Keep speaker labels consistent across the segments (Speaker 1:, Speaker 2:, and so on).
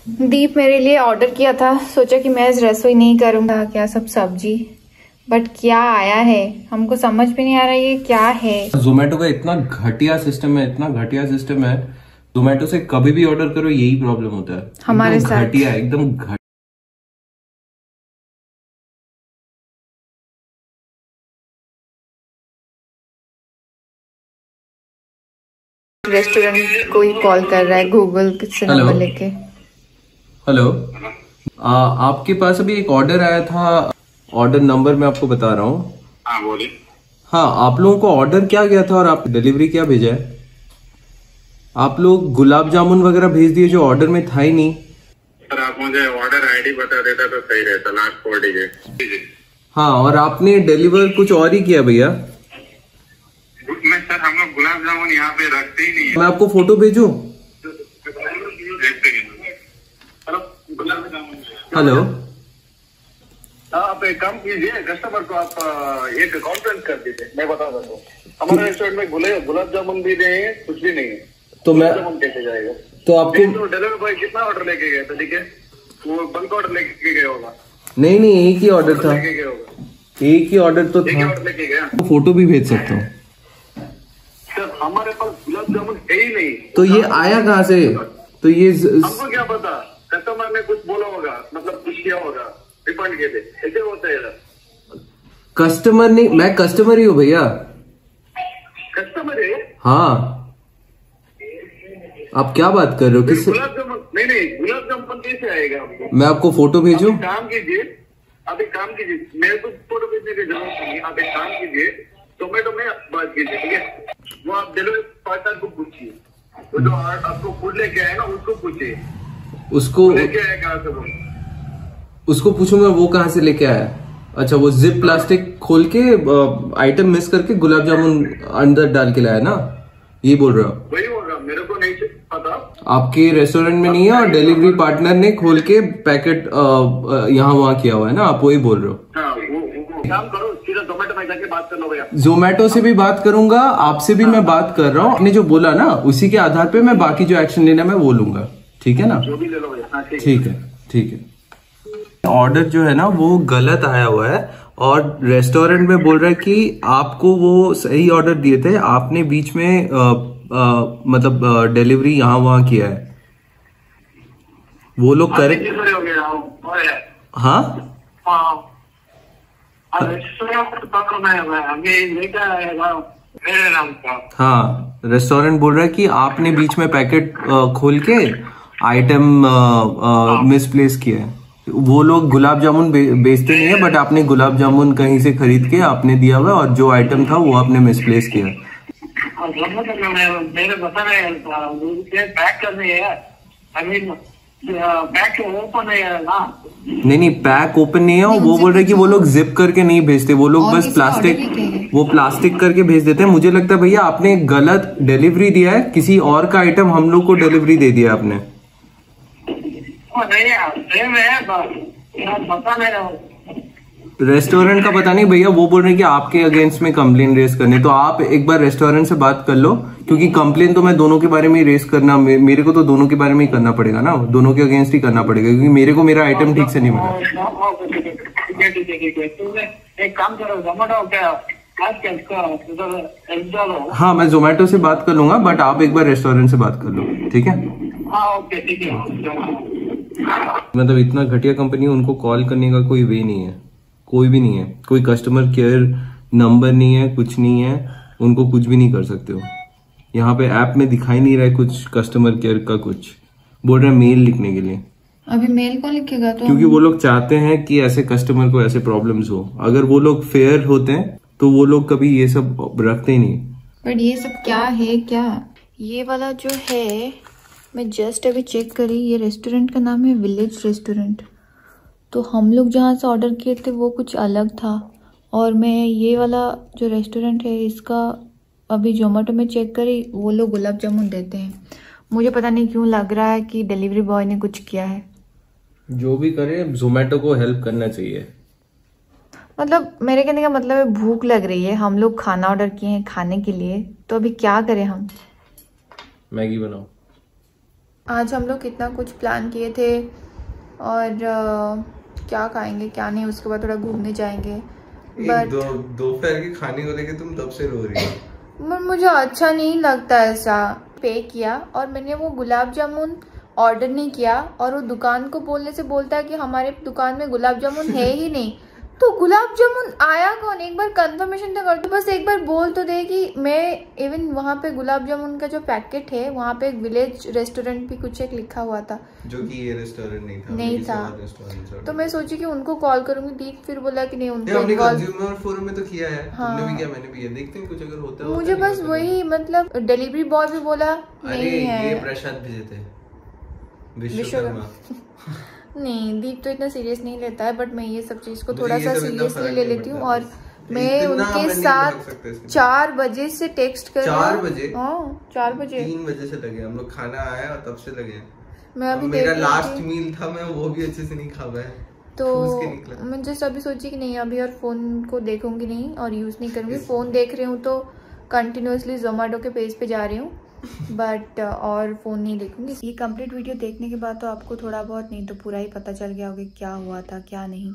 Speaker 1: दीप मेरे लिए ऑर्डर किया था, सोचा कि मैं रसोई नहीं करूंगा, क्या सब सब्जी, बट क्या आया है हमको समझ भी नहीं आ रहा ये क्या है।
Speaker 2: जोमेटो का इतना घटिया सिस्टम है, इतना घटिया सिस्टम है। जोमेटो से कभी भी ऑर्डर करो यही प्रॉब्लम होता है,
Speaker 1: हमारे साथ
Speaker 2: घटिया, एकदम घटिया।
Speaker 1: रेस्टोरेंट को ही कॉल कर रहा है गूगल से नंबर लेके।
Speaker 2: हेलो, आपके पास अभी एक ऑर्डर आया था। ऑर्डर नंबर मैं आपको बता रहा हूँ।
Speaker 3: हाँ बोलिए।
Speaker 2: हाँ, आप लोगों को ऑर्डर क्या गया था और आप डिलीवरी क्या भेजा है? आप लोग गुलाब जामुन वगैरह भेज दिए जो ऑर्डर में था ही नहीं।
Speaker 3: सर आप मुझे ऑर्डर आईडी बता देता तो सही रहता, लास्ट 4 डिजिट।
Speaker 2: हाँ, और आपने डिलीवर कुछ और ही किया भैया।
Speaker 3: मैं सर हम लोग गुलाब जामुन यहाँ पे रखते ही नहीं है।
Speaker 2: मैं आपको फोटो भेजूं? हेलो,
Speaker 4: आप एक काम कीजिए, कस्टमर को आप एक कॉन्फ्रेंस कर दीजिए, मैं बता देता हूँ। हमारे रेस्टोरेंट में गुलाब जामुन भी नहीं है, कुछ भी नहीं है।
Speaker 2: तो मैं
Speaker 4: जामुन कैसे जाएगा?
Speaker 2: तो आपको
Speaker 4: तो डिलीवरी बॉय कितना ऑर्डर लेके गया था? ठीक है, वो बल्क ऑर्डर लेके गया होगा।
Speaker 2: नहीं, एक ही ऑर्डर था,
Speaker 4: लेके गया होगा।
Speaker 2: एक ही ऑर्डर तो
Speaker 4: एक ही
Speaker 2: था।
Speaker 4: ऑर्डर लेके गया।
Speaker 2: फोटो भी भेज सकता हूँ
Speaker 4: सर हमारे पास गुलाब जामुन है ही नहीं।
Speaker 2: तो ये आया कहाँ से? तो ये
Speaker 4: हमको क्या पता, कस्टमर ने कुछ बोला होगा, मतलब कुछ किया होगा रिफंड के लिए, ऐसे होता है।
Speaker 2: कस्टमर नहीं, मैं कस्टमर ही हूँ भैया।
Speaker 4: कस्टमर है?
Speaker 2: हाँ, आप क्या बात कर रहे हो? किससे?
Speaker 4: गुलाब जामुन नहीं, गुलाब जामुन कैसे आएगा आपको?
Speaker 2: मैं आपको फोटो भेजूं?
Speaker 4: काम कीजिए, आप एक काम कीजिए, मेरे को फोटो भेजने की जरूरत नहीं। आप एक काम कीजिए, टोमेटो में बात कीजिए, ठीक है? वो आप डिलीवरी पार्टनर को पूछिए, वो जो आपको फूड लेके आए ना उसको पूछिए,
Speaker 2: उसको
Speaker 4: लेके आए कहाँ से वो।
Speaker 2: उसको पूछूंगा वो कहाँ से लेके आया। अच्छा, वो जिप प्लास्टिक खोल के आइटम मिस करके गुलाब जामुन अंदर डाल के लाया ना, ये बोल रहे हो?
Speaker 4: वही होगा, मेरे को नहीं पता।
Speaker 2: आपके रेस्टोरेंट में नहीं है और डिलीवरी पार्टनर ने खोल के पैकेट यहाँ वहाँ किया हुआ है ना, आप वही बोल रहे हो?
Speaker 4: हाँ, वो काम करो, सीधा जोमेटो में जाके बात कर लो भैया।
Speaker 2: जोमेटो से भी बात करूंगा, आपसे भी मैं बात कर रहा हूँ। आपने जो बोला ना उसी के आधार पे मैं बाकी जो एक्शन लेना मैं वो लूंगा, ठीक है ना?
Speaker 4: जो भी ले लो भैया। हाँ,
Speaker 2: ठीक है, ठीक है। ऑर्डर जो है ना वो गलत आया हुआ है और रेस्टोरेंट में बोल रहा है कि आपको वो सही ऑर्डर दिए थे, आपने बीच में मतलब डिलीवरी यहाँ वहाँ किया है। वो लोग करेक्ट। हाँ, हाँ, रेस्टोरेंट बोल रहा है कि आपने बीच में पैकेट खोल के आइटम मिसप्लेस किया है। वो लोग गुलाब जामुन बेचते नहीं है, बट आपने गुलाब जामुन कहीं से खरीद के आपने दिया हुआ और जो आइटम था वो आपने मिसप्लेस किया।
Speaker 4: मेरे बता रहे पैक करने है, पैक ओपन है ना?
Speaker 2: नहीं, पैक ओपन नहीं है। वो बोल रहे कि वो लोग जिप करके नहीं भेजते, वो लोग बस प्लास्टिक करके भेज देते हैं। मुझे लगता है भैया आपने गलत डिलीवरी दिया है, किसी और का आइटम हम लोग को डिलीवरी दे दिया आपने। रेस्टोरेंट का पता नहीं भैया, वो बोल रहे हैं कि आपके अगेंस्ट में कंप्लेन रेस करने। तो आप एक बार रेस्टोरेंट से बात कर लो, क्योंकि कंप्लेन तो मैं दोनों के बारे में ही रेस करना, मेरे को तो दोनों के बारे में ही करना पड़ेगा ना, दोनों के अगेंस्ट ही करना पड़ेगा, क्योंकि मेरे को मेरा आइटम ठीक से नहीं मिला।
Speaker 4: एक काम करो, जोमेटो क्या
Speaker 2: हाँ, मैं जोमेटो से बात कर लूंगा, बट आप एक बार रेस्टोरेंट से बात कर लो, ठीक है?
Speaker 4: ओके, ठीक है।
Speaker 2: मतलब इतना घटिया कंपनी, उनको कॉल करने का कोई वे नहीं है, कोई भी नहीं है, कोई कस्टमर केयर नंबर नहीं है, कुछ नहीं है, उनको कुछ भी नहीं कर सकते हो। यहाँ पे ऐप में दिखाई नहीं रहा है कुछ कस्टमर केयर का, कुछ बोल रहे हैं मेल लिखने के लिए।
Speaker 1: अभी मेल कौन लिखेगा? तो
Speaker 2: क्योंकि वो लोग चाहते हैं कि ऐसे कस्टमर को ऐसे प्रॉब्लम्स हो। अगर वो लोग फेयर होते हैं तो वो लोग कभी ये सब रखते ही नहीं।
Speaker 1: बट ये सब क्या है? क्या ये वाला जो है, मैं जस्ट अभी चेक करी, ये रेस्टोरेंट का नाम है विलेज रेस्टोरेंट। तो हम लोग जहाँ से ऑर्डर किए थे वो कुछ अलग था, और मैं ये वाला जो रेस्टोरेंट है इसका अभी जोमेटो में चेक करी, वो लोग गुलाब जामुन देते हैं। मुझे पता नहीं क्यों लग रहा है कि डिलीवरी बॉय ने कुछ किया है।
Speaker 2: जो भी करे जोमेटो को हेल्प करना चाहिए।
Speaker 1: मतलब मेरे कहने का मतलब है, भूख लग रही है, हम लोग खाना ऑर्डर किए हैं खाने के लिए, तो अभी क्या करें हम?
Speaker 2: मैगी बनाओ।
Speaker 1: आज हम लोग कितना कुछ प्लान किए थे और क्या खाएंगे क्या नहीं, उसके बाद थोड़ा घूमने जाएंगे। बट
Speaker 2: दोपहर के खाने को लेके तुम तब से रो रही हो।
Speaker 1: मुझे अच्छा नहीं लगता ऐसा। पे किया और मैंने वो गुलाब जामुन ऑर्डर नहीं किया और वो दुकान को बोलने से बोलता है कि हमारे दुकान में गुलाब जामुन है ही नहीं। तो गुलाब जामुन आया कौन, एक बार कंफर्मेशन तो कर दो, बस एक बार बोल तो दे कि मैं इवन वहाँ पे गुलाब जामुन का जो पैकेट है वहाँ पे एक विलेज रेस्टोरेंट भी कुछ एक लिखा हुआ था, जो कि ये रेस्टोरेंट नहीं था। तो मैं सोची कि उनको कॉल करूंगी। दीप फिर बोला कि नहीं, उनको
Speaker 2: कंज्यूमर फोरम में तो किया है। हाँ। तुमने भी किया, मैंने भी किया, देखते हैं कुछ अगर होता है।
Speaker 1: मुझे बस वही मतलब डिलीवरी बॉय भी बोला नहीं है,
Speaker 2: ये प्रशांत भेजे थे विश्वकर्मा।
Speaker 1: नहीं, दीप तो इतना सीरियस नहीं लेता है, बट मैं ये सब चीज को थोड़ा सा सीरियसली ले लेती हूँ। और मैं उनके साथ 4 बजे से टेक्स्ट कर
Speaker 2: 4 बजे?
Speaker 1: हाँ 4 बजे,
Speaker 2: 3 बजे से लगे हम लोग, खाना आया और तब से लगे।
Speaker 1: मैं अभी
Speaker 2: मेरा लास्ट मील था, मैं वो भी अच्छे से नहीं खा पाया।
Speaker 1: तो मैं जस्ट अभी सोची कि नहीं अभी और फोन को देखूंगी नहीं और यूज नहीं करूंगी। फोन देख रही हूँ तो कंटिन्यूअसली जोमेटो के पेज पे जा रही हूँ, बट और फ़ोन नहीं देखूंगी। ये कंप्लीट वीडियो देखने के बाद तो आपको थोड़ा बहुत नहीं तो पूरा ही पता चल गया होगा क्या हुआ था क्या नहीं।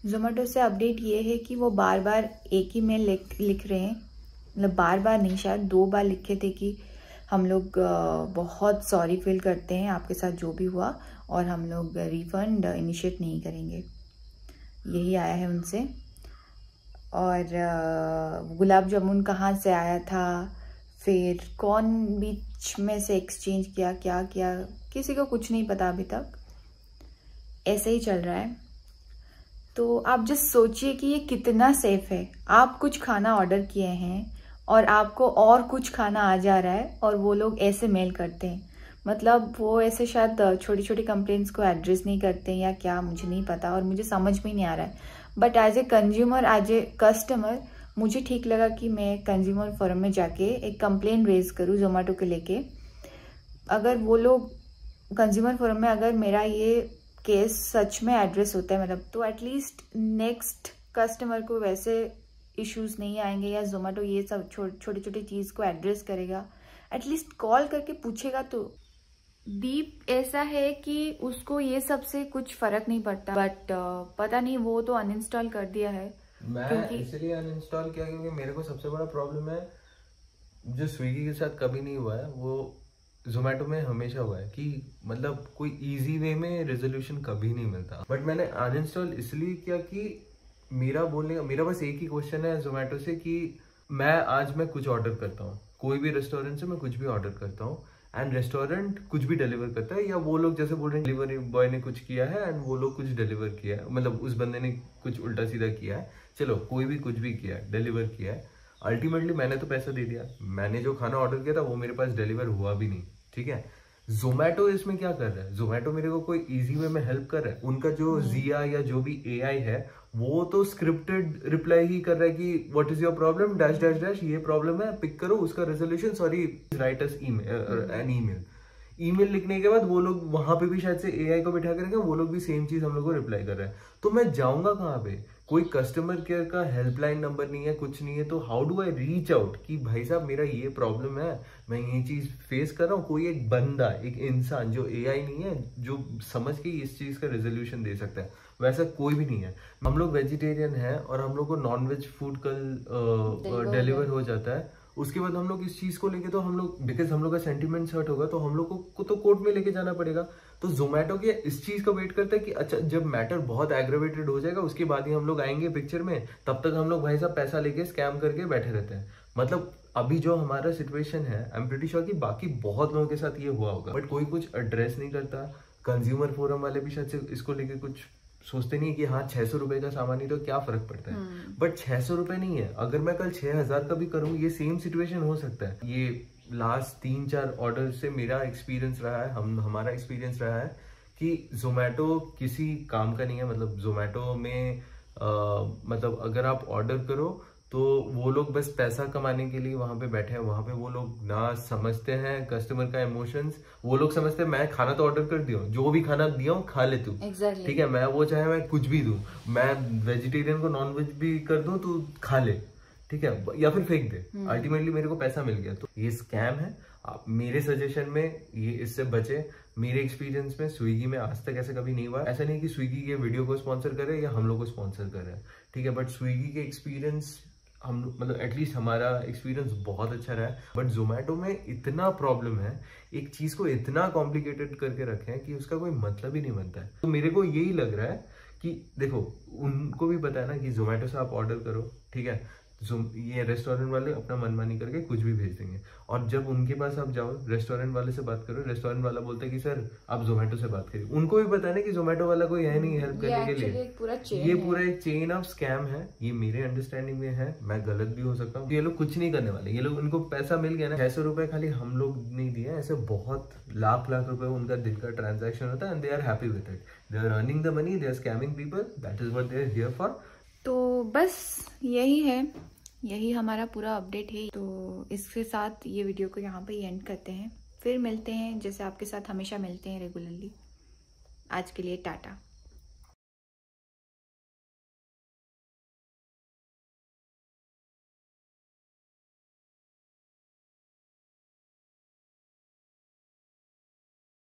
Speaker 1: जोमेटो से अपडेट ये है कि वो बार बार एक ही मेल लिख रहे हैं, मतलब बार बार नहीं, शायद 2 बार लिखे थे कि हम लोग बहुत सॉरी फील करते हैं आपके साथ जो भी हुआ और हम लोग रिफ़ंड इनिशिएट नहीं करेंगे। यही आया है उनसे। और गुलाब जामुन कहाँ से आया था, फिर कौन बीच में से एक्सचेंज किया, क्या किया, किसी को कुछ नहीं पता अभी तक, ऐसे ही चल रहा है। तो आप जस्ट सोचिए कि ये कितना सेफ है। आप कुछ खाना ऑर्डर किए हैं और आपको और कुछ खाना आ जा रहा है और वो लोग ऐसे मेल करते हैं। मतलब वो ऐसे शायद छोटी छोटी कंप्लेंट्स को एड्रेस नहीं करते हैं या क्या, मुझे नहीं पता और मुझे समझ में नहीं आ रहा है। But as a consumer, as a customer, मुझे ठीक लगा कि मैं कंज्यूमर फोरम में जाके एक कंप्लेन रेज करूँ जोमेटो के लेके। अगर वो लोग कंज्यूमर फोरम में अगर मेरा ये केस सच में एड्रेस होता है मतलब, तो एटलीस्ट नेक्स्ट कस्टमर को वैसे इश्यूज नहीं आएंगे या जोमेटो ये सब छोटी छोटी चीज़ को एड्रेस करेगा, एटलीस्ट कॉल करके पूछेगा। तो दीप ऐसा है कि उसको ये सब से कुछ फर्क नहीं पड़ता, बट पता नहीं वो तो अनइंस्टॉल कर दिया है।
Speaker 2: मैं इसलिए अनइंस्टॉल किया क्योंकि मेरे को सबसे बड़ा प्रॉब्लम है जो स्विगी के साथ कभी नहीं हुआ है, वो जोमेटो में हमेशा हुआ है कि मतलब कोई इजी वे में रेजोल्यूशन कभी नहीं मिलता। बट मैंने अनइंस्टॉल इसलिए किया कि मेरा बस एक ही क्वेश्चन है जोमेटो से कि मैं कुछ ऑर्डर करता हूँ, कोई भी रेस्टोरेंट से मैं कुछ भी ऑर्डर करता हूँ एंड रेस्टोरेंट कुछ भी डिलीवर करता है, या वो लोग जैसे बोल रहे हैं डिलीवरी बॉय ने कुछ किया है एंड वो लोग कुछ डिलीवर किया है, मतलब उस बंदे ने कुछ उल्टा सीधा किया है, चलो कोई भी कुछ भी किया है, डिलीवर किया है, अल्टीमेटली मैंने तो पैसा दे दिया, मैंने जो खाना ऑर्डर किया था वो मेरे पास डिलीवर हुआ भी नहीं, ठीक है। जोमेटो इसमें क्या कर रहा है, जोमेटो मेरे को कोई इजी वे में हेल्प कर रहा है। उनका जो जिया या जो भी एआई है वो तो स्क्रिप्टेड रिप्लाई ही कर रहा है कि what is your problem dash dash dash, ये प्रॉब्लम है, पिक करो उसका रेजोल्यूशन, सॉरी राइट अस ईमेल। ईमेल लिखने के बाद वो लोग वहां पे भी शायद से एआई को बिठा करेंगे, वो लोग भी सेम चीज हम लोग को रिप्लाई कर रहे हैं। तो मैं जाऊंगा कहाँ पे, कोई कस्टमर केयर का हेल्पलाइन नंबर नहीं है, कुछ नहीं है, तो how do I reach out कि भाई साहब मेरा ये प्रॉब्लम है, मैं ये चीज फेस कर रहा हूँ। कोई एक बंदा, एक इंसान जो एआई नहीं है, जो समझ के इस चीज का रेजोल्यूशन दे सकता है, वैसा कोई भी नहीं है। हम लोग वेजिटेरियन है और हम लोग को नॉनवेज फूड कल डिलीवर हो जाता है, उसके बाद हम लोग इस चीज को लेके तो हम लोग, बिकॉज हम लोग का सेंटिमेंट हर्ट होगा तो हम लोग को तो कोर्ट में लेके जाना पड़ेगा। तो जोमेटो के इस चीज का वेट करता है कि अच्छा जब मैटर बहुत एग्रेवेटेड हो जाएगा उसके बाद ही हम लोग आएंगे पिक्चर में, तब तक हम लोग भाई साहब पैसा लेके स्कैम करके बैठे रहते हैं। मतलब अभी जो हमारा सिचुएशन है, आई एम प्रीटी श्योर कि बाकी बहुत लोगों के साथ ये हुआ होगा, बट कोई कुछ एड्रेस नहीं करता। कंज्यूमर फोरम वाले भी शायद से इसको लेके कुछ सोचते नहीं है कि हाँ 600 रुपए का सामान ही तो क्या फर्क पड़ता है, बट 600 रुपए नहीं है, अगर मैं कल 6000 का भी करूँ ये सेम सिचुएशन हो सकता है। ये लास्ट 3-4 ऑर्डर से मेरा एक्सपीरियंस रहा है, हमारा एक्सपीरियंस रहा है कि जोमेटो किसी काम का नहीं है। मतलब जोमेटो में मतलब अगर आप ऑर्डर करो तो वो लोग बस पैसा कमाने के लिए वहां पे बैठे हैं, वहां पे वो लोग ना समझते हैं कस्टमर का इमोशंस। वो लोग समझते हैं मैं खाना तो ऑर्डर कर दिया हूँ, जो भी खाना दिया हूँ खा ले तू, ठीक है, मैं वो चाहे मैं कुछ भी दूं, मैं वेजिटेरियन को नॉन वेज भी कर दूं तू खा ले, ठीक है, या फिर फेंक दे, अल्टीमेटली मेरे को पैसा मिल गया। तो ये स्कैम है। आप मेरे सजेशन में ये इससे बचे। मेरे एक्सपीरियंस में स्विगी में आज तक ऐसा कभी नहीं हुआ। ऐसा नहीं कि स्विगी के वीडियो को स्पॉन्सर करे या हम लोग को स्पॉन्सर करे, ठीक है, बट स्विगी के एक्सपीरियंस हम मतलब एटलीस्ट हमारा एक्सपीरियंस बहुत अच्छा रहा है। बट जोमेटो में इतना प्रॉब्लम है, एक चीज को इतना कॉम्प्लिकेटेड करके रखे हैं कि उसका कोई मतलब ही नहीं बनता है। तो मेरे को यही लग रहा है कि देखो उनको भी पता है ना कि जोमेटो से आप ऑर्डर करो, ठीक है, ये रेस्टोरेंट वाले अपना मनमानी करके कुछ भी भेज देंगे, और जब उनके पास आप जाओ रेस्टोरेंट वाले से बात करो, रेस्टोरेंट वाला बोलता है कि सर आप जोमेटो से बात करिए। उनको भी पता है ना कि जोमेटो वाला कोई है नहीं हेल्प करने के लिए। ये पूरा एक चेन ऑफ स्कैम है। ये मेरे अंडरस्टैंडिंग में है, मैं गलत भी हो सकता हूँ। ये लोग कुछ नहीं करने वाले, ये लोग उनको पैसा मिल गया ना, 600 रुपए खाली हम लोग नहीं दिए, ऐसे बहुत लाख रुपए उनका दिन का ट्रांजेक्शन होता है and they are happy with it. They are earning the money, they are scamming people, that is what they are here for.
Speaker 1: तो बस यही है, यही हमारा पूरा अपडेट है। तो इसके साथ ये वीडियो को यहाँ पे एंड करते हैं, फिर मिलते हैं जैसे आपके साथ हमेशा मिलते हैं रेगुलरली। आज के लिए टाटा।